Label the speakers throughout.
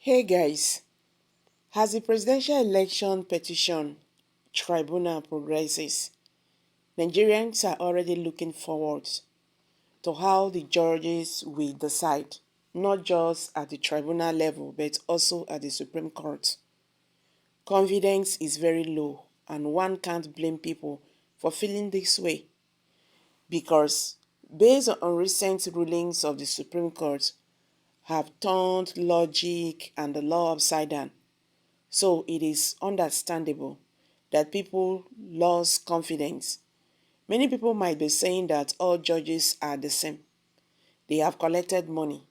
Speaker 1: Hey guys, as the presidential election petition tribunal progresses, Nigerians are already looking forward to how the judges will decide, not just at the tribunal level but also at the Supreme Court. Confidence is very low, and one can't blame people for feeling this way because, based on recent rulings of the Supreme Court, have turned logic and the law upside down. So it is understandable that people lost confidence. Many people might be saying that all judges are the same. They have collected money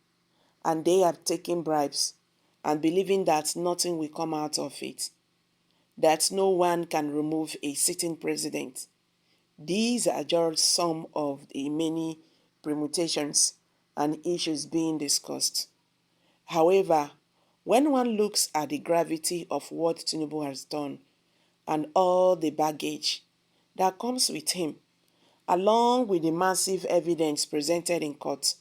Speaker 1: and they have taken bribes and believing that nothing will come out of it, that no one can remove a sitting president. These are just some of the many permutations and issues being discussed. However, when one looks at the gravity of what Tinubu has done and all the baggage that comes with him, along with the massive evidence presented in court,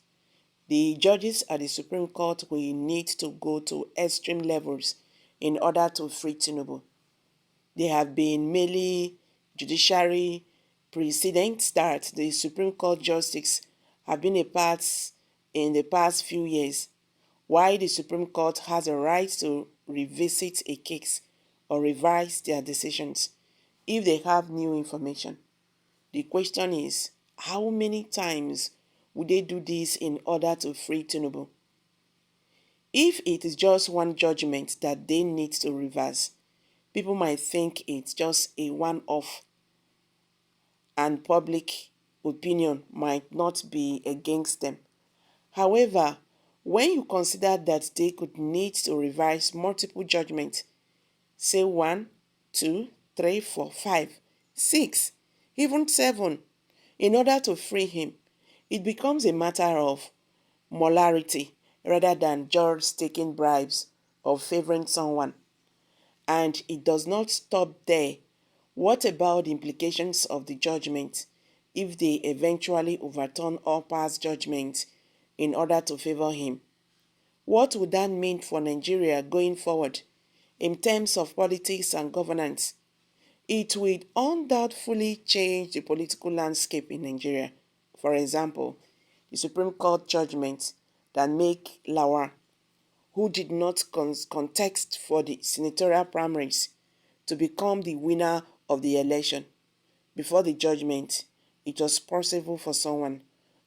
Speaker 1: the judges at the Supreme Court will need to go to extreme levels in order to free Tinubu. There have been many judiciary precedents that the Supreme Court justices have been a part in the past few years. Why the Supreme Court has a right to revisit a case or revise their decisions if they have new information. The question is, how many times would they do this in order to free Tinubu? If it is just one judgment that they need to reverse, people might think it's just a one-off and public opinion might not be against them. However, when you consider that they could need to revise multiple judgments, say 1, 2, 3, 4, 5, 6, even 7, in order to free him, it becomes a matter of morality rather than just taking bribes or favoring someone. And it does not stop there. What about the implications of the judgment if they eventually overturn all past judgments in order to favor him? What would that mean for Nigeria going forward in terms of politics and governance? It will undoubtedly change the political landscape in Nigeria. For example, the Supreme Court judgment that make Lawal, who did not contest for the senatorial primaries, to become the winner of the election. Before the judgment, it was possible for someone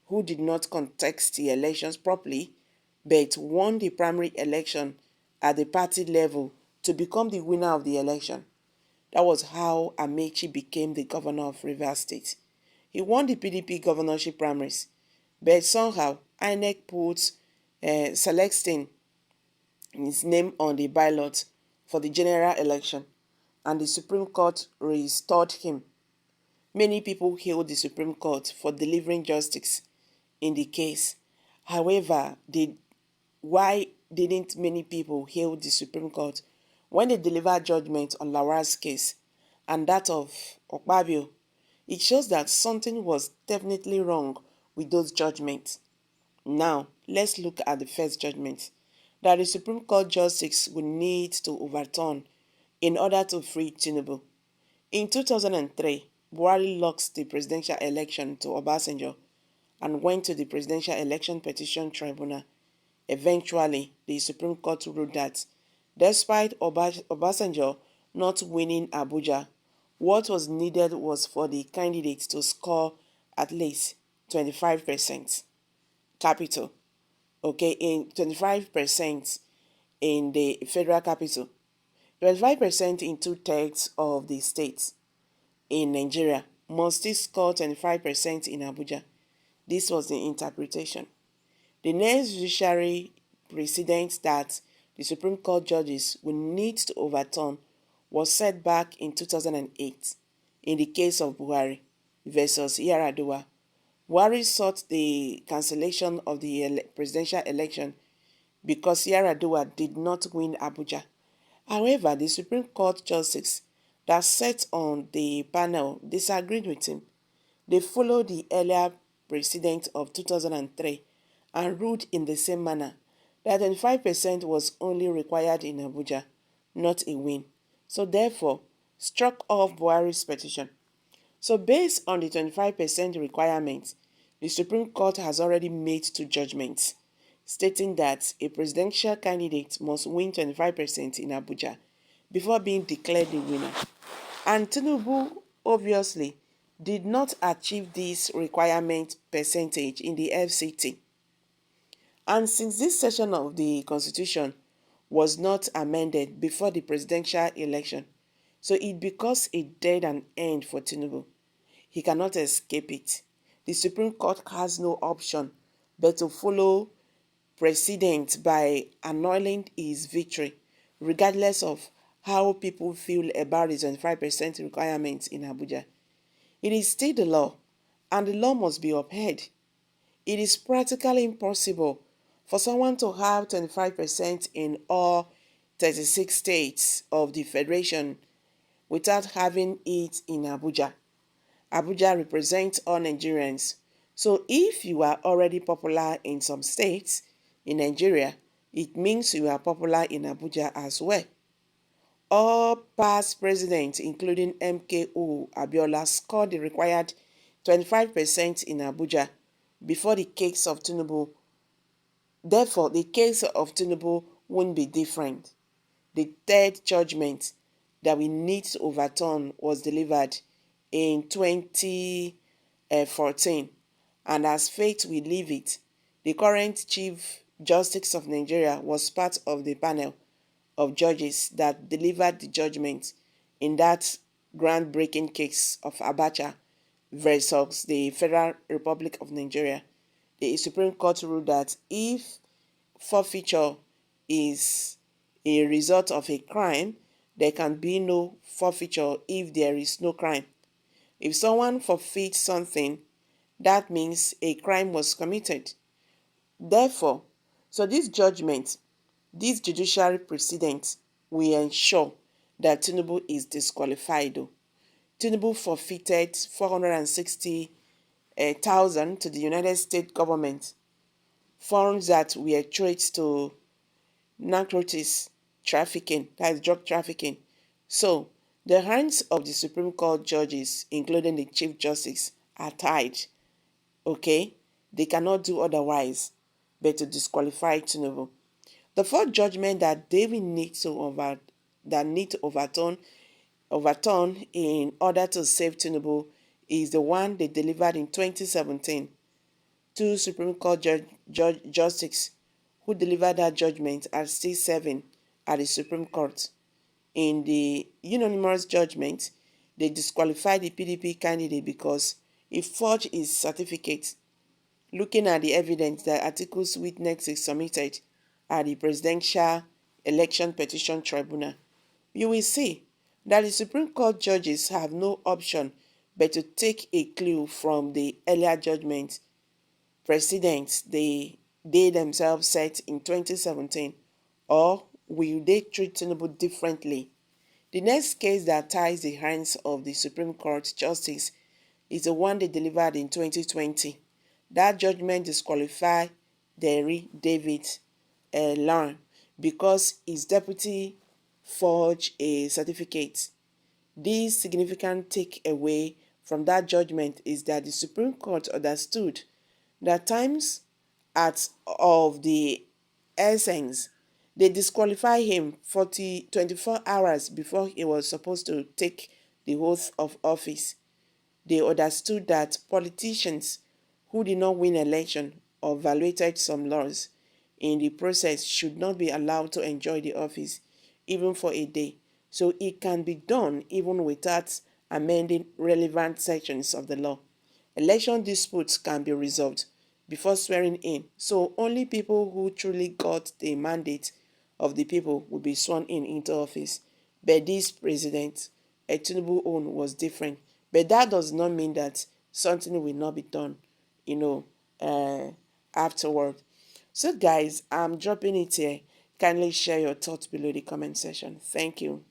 Speaker 1: who did not contest the elections properly but won the primary election at the party level to become the winner of the election. That was how Amechi became the governor of Rivers State. He won the PDP governorship primaries, but somehow INEC put Celestine his name on the ballot for the general election, and the Supreme Court restored him. Many people hailed the Supreme Court for delivering justice in the case. However, why didn't many people hail the Supreme Court when they delivered judgment on Lawal's case and that of Okpabio? It shows that something was definitely wrong with those judgments. Now, let's look at the first judgment that the Supreme Court justice will need to overturn in order to free Tinubu. In 2003, Buhari lost the presidential election to Obasanjo and went to the Presidential Election Petition Tribunal. Eventually, the Supreme Court ruled that, despite Obasanjo not winning Abuja, what was needed was for the candidate to score at least 25% capital, in 25% in the federal capital, 25% in two-thirds of the states in Nigeria, must still score 25% in Abuja. This was the interpretation. The next judiciary precedent that the Supreme Court judges will need to overturn was set back in 2008 in the case of Buhari versus Yar'Adua. Buhari sought the cancellation of the presidential election because Yar'Adua did not win Abuja. However, the Supreme Court justice that sat on the panel disagreed with him. They followed the earlier precedent of 2003 and ruled in the same manner, that 25% was only required in Abuja, not a win. So therefore, struck off Buhari's petition. So based on the 25% requirement, the Supreme Court has already made two judgments, stating that a presidential candidate must win 25% in Abuja before being declared the winner. And Tinubu obviously did not achieve this requirement percentage in the FCT. And since this section of the Constitution was not amended before the presidential election, so it becomes a dead and end for Tinubu. He cannot escape it. The Supreme Court has no option but to follow precedent by annulling his victory, regardless of how people feel about the 25% requirement in Abuja. It is still the law, and the law must be upheld. It is practically impossible for someone to have 25% in all 36 states of the Federation without having it in Abuja. Abuja represents all Nigerians. So if you are already popular in some states in Nigeria, it means you are popular in Abuja as well. All past presidents, including MKO Abiola, scored the required 25% in Abuja before the case of Tinubu. Therefore, the case of Tinubu won't be different. The third judgment that we need to overturn was delivered in 2014, and as fate will leave it, the current Chief Justice of Nigeria was part of the panel of judges that delivered the judgment in that groundbreaking case of Abacha versus the Federal Republic of Nigeria. The Supreme Court ruled that if forfeiture is a result of a crime, there can be no forfeiture if there is no crime. If someone forfeits something, that means a crime was committed. Therefore, so this judgment, this judiciary precedent will ensure that Tinubu is disqualified. Tinubu forfeited 460,000 to the United States government, funds that were traced to narcotics trafficking, that is drug trafficking. So, the hands of the Supreme Court judges, including the Chief Justice, are tied. Okay? They cannot do otherwise but to disqualify Tinubu. The fourth judgment that they will need to overturn in order to save Tinubu is the one they delivered in 2017. Two Supreme Court justices who delivered that judgment are still serving at the Supreme Court. In the unanimous judgment, they disqualified the PDP candidate because he forged his certificate. Looking at the evidence that articles witnesses submitted at the Presidential Election Petition Tribunal, you will see that the Supreme Court judges have no option but to take a clue from the earlier judgment precedents they themselves set in 2017, or will they treat Tinubu differently? The next case that ties the hands of the Supreme Court justice is the one they delivered in 2020. That judgment disqualified Derry David Larn because his deputy forged a certificate. This significant takeaway from that judgment is that the Supreme Court understood that times at of the essence, they disqualify him 24 hours before he was supposed to take the oath of office. They understood that politicians who did not win election or violated some laws in the process should not be allowed to enjoy the office even for a day. So it can be done even without amending relevant sections of the law. Election disputes can be resolved before swearing in, so only people who truly got the mandate of the people will be sworn in into office. But this president, Tinubu own, was different. But that does not mean that something will not be done, you know, afterward. So guys, I'm dropping it here. Kindly share your thoughts below the comment section. Thank you.